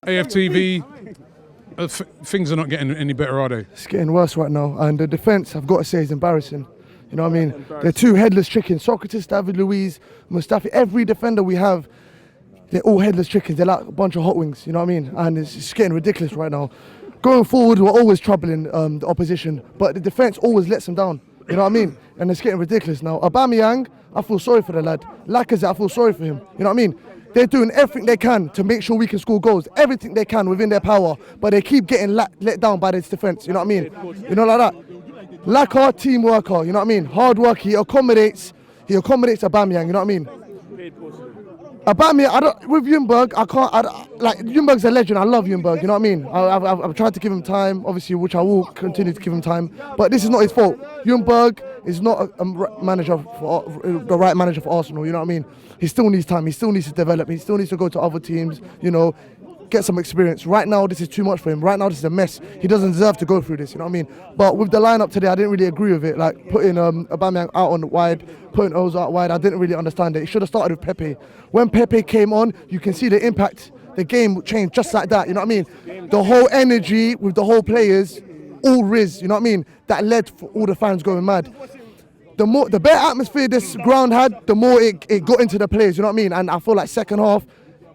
AFTV, things are not getting any better, are they? It's getting worse right now, and the defence, I've got to say, is embarrassing. You know what I mean? They're two headless chickens. Socrates, David Luiz, Mustafi, every defender we have, they're all headless chickens. They're like a bunch of hot wings, you know what I mean? And it's getting ridiculous right now. Going forward, we're always troubling the opposition, but the defence always lets them down, you know what I mean? And it's getting ridiculous now. Aubameyang, I feel sorry for the lad. Lacazette, I feel sorry for him, you know what I mean? They're doing everything they can to make sure we can score goals, everything they can within their power, but they keep getting let down by this defence, you know what I mean? You know, like that. Lacazette, team worker, you know what I mean? Hard work, he accommodates Aubameyang, you know what I mean? Aubameyang, with Ljungberg, Ljungberg's a legend, I love Ljungberg, you know what I mean? I've tried to give him time, obviously, which I will continue to give him time, but this is not his fault. Ljungberg is not the right manager for Arsenal, you know what I mean? He still needs time, he still needs to develop, he still needs to go to other teams, you know, get some experience. Right now, this is too much for him. Right now, this is a mess. He doesn't deserve to go through this, you know what I mean? But with the lineup today, I didn't really agree with it. Like putting Aubameyang out on the wide, putting Ozil out wide, I didn't really understand it. It should have started with Pepe. When Pepe came on, you can see the impact. The game changed just like that, you know what I mean? The whole energy with the whole players, all Riz, you know what I mean? That led for all the fans going mad. The better atmosphere this ground had, the more it got into the players, you know what I mean? And I feel like second half,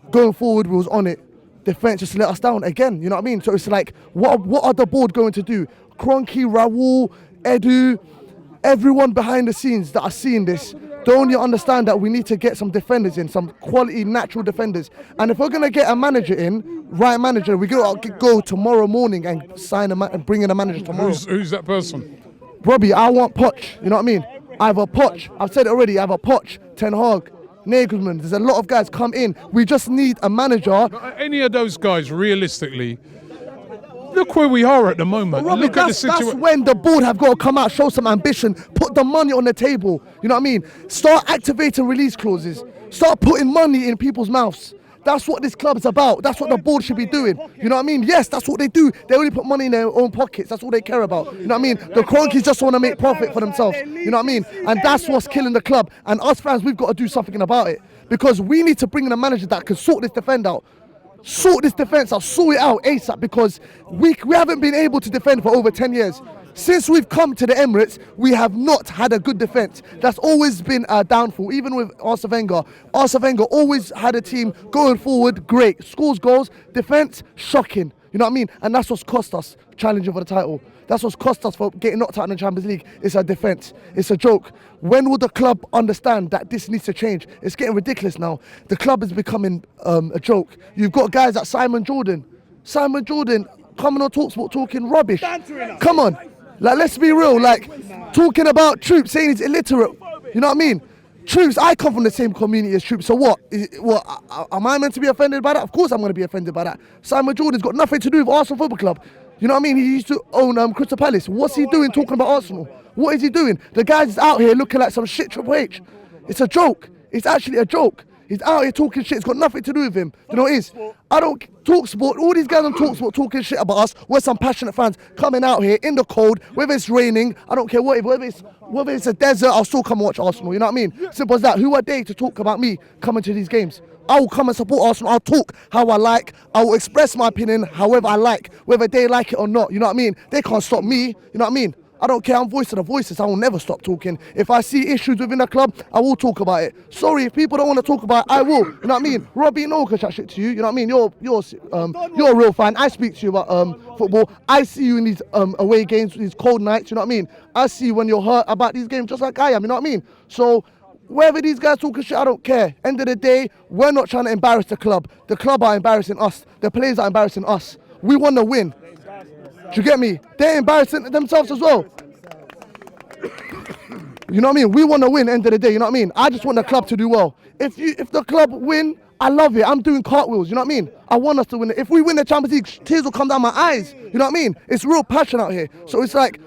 going forward, we was on it. Defence just let us down again, you know what I mean? So it's like, what are the board going to do? Kroenke, Raul, Edu, everyone behind the scenes that are seeing this, don't you understand that we need to get some defenders in, some quality natural defenders? And if we're going to get a manager in, right manager, we're going to go tomorrow morning and sign and bring in a manager tomorrow. Who's that person? Robbie, I want Poch, you know what I mean? I have a Poch, I've said it already, I have a Poch, Ten Hag, Nagelsmann, there's a lot of guys come in. We just need a manager. Any of those guys, realistically, look where we are at the moment. Robbie, look at the situation. That's when the board have got to come out, show some ambition, put the money on the table. You know what I mean? Start activating release clauses. Start putting money in people's mouths. That's what this club is about. That's what the board should be doing. You know what I mean? Yes, that's what they do. They only put money in their own pockets. That's all they care about. You know what I mean? The Kroenkes just want to make profit for themselves. You know what I mean? And that's what's killing the club. And us fans, we've got to do something about it. Because we need to bring in a manager that can sort this defend out. Sort this defence out. Sort it out ASAP. Because we haven't been able to defend for over 10 years. Since we've come to the Emirates, we have not had a good defence. That's always been our downfall. Even with Arsene Wenger. Arsene Wenger always had a team going forward, great. Scores goals, defence, shocking. You know what I mean? And that's what's cost us challenging for the title. That's what's cost us for getting knocked out in the Champions League. It's a defence. It's a joke. When will the club understand that this needs to change? It's getting ridiculous now. The club is becoming a joke. You've got guys like Simon Jordan. Simon Jordan coming on TalkSport talking rubbish. Come on. Like, let's be real, like, talking about Troops, saying he's illiterate, you know what I mean? Troops, I come from the same community as Troops, so what? Am I meant to be offended by that? Of course I'm going to be offended by that. Simon Jordan's got nothing to do with Arsenal Football Club. You know what I mean? He used to own Crystal Palace. What's he doing talking about Arsenal? What is he doing? The guy's out here looking like some shit Triple H. It's a joke. It's actually a joke. He's out here talking shit. It's got nothing to do with him. You know what it is? I don't talk sport. All these guys on TalkSport talking shit about us. We're some passionate fans coming out here in the cold, whether it's raining. I don't care whether it's a desert. I'll still come and watch Arsenal. You know what I mean? Simple as that. Who are they to talk about me coming to these games? I will come and support Arsenal. I'll talk how I like. I will express my opinion however I like, whether they like it or not. You know what I mean? They can't stop me. You know what I mean? I don't care, I'm voice of the voices, I will never stop talking. If I see issues within the club, I will talk about it. Sorry, if people don't want to talk about it, I will. You know what I mean? Robbie, no one can chat shit to you, you know what I mean? You're a real fan, I speak to you about football. I see you in these away games, these cold nights, you know what I mean? I see you when you're hurt about these games just like I am, you know what I mean? So, whether these guys talking shit, I don't care. End of the day, we're not trying to embarrass the club. The club are embarrassing us. The players are embarrassing us. We want to win. Do you get me? They're embarrassing themselves as well. You know what I mean? We want to win end of the day, you know what I mean? I just want the club to do well. If the club win, I love it. I'm doing cartwheels, you know what I mean? I want us to win it. If we win the Champions League, tears will come down my eyes. You know what I mean? It's real passion out here. So it's like,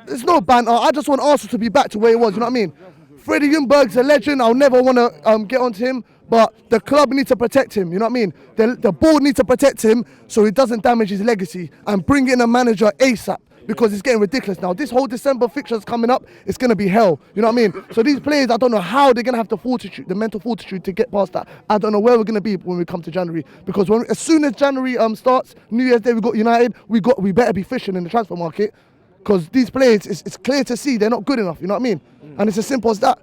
it's no banter. I just want Arsenal to be back to where it was, you know what I mean? Freddie Ljungberg's a legend. I'll never want to get onto him. But the club needs to protect him, you know what I mean? The board needs to protect him so he doesn't damage his legacy and bring in a manager ASAP. because it's getting ridiculous now. This whole December fixtures coming up, it's going to be hell. You know what I mean? So these players, I don't know how they're going to have the mental fortitude to get past that. I don't know where we're going to be when we come to January, because as soon as January starts, New Year's Day we got United, we better be fishing in the transfer market, because these players, it's clear to see they're not good enough. You know what I mean? And it's as simple as that.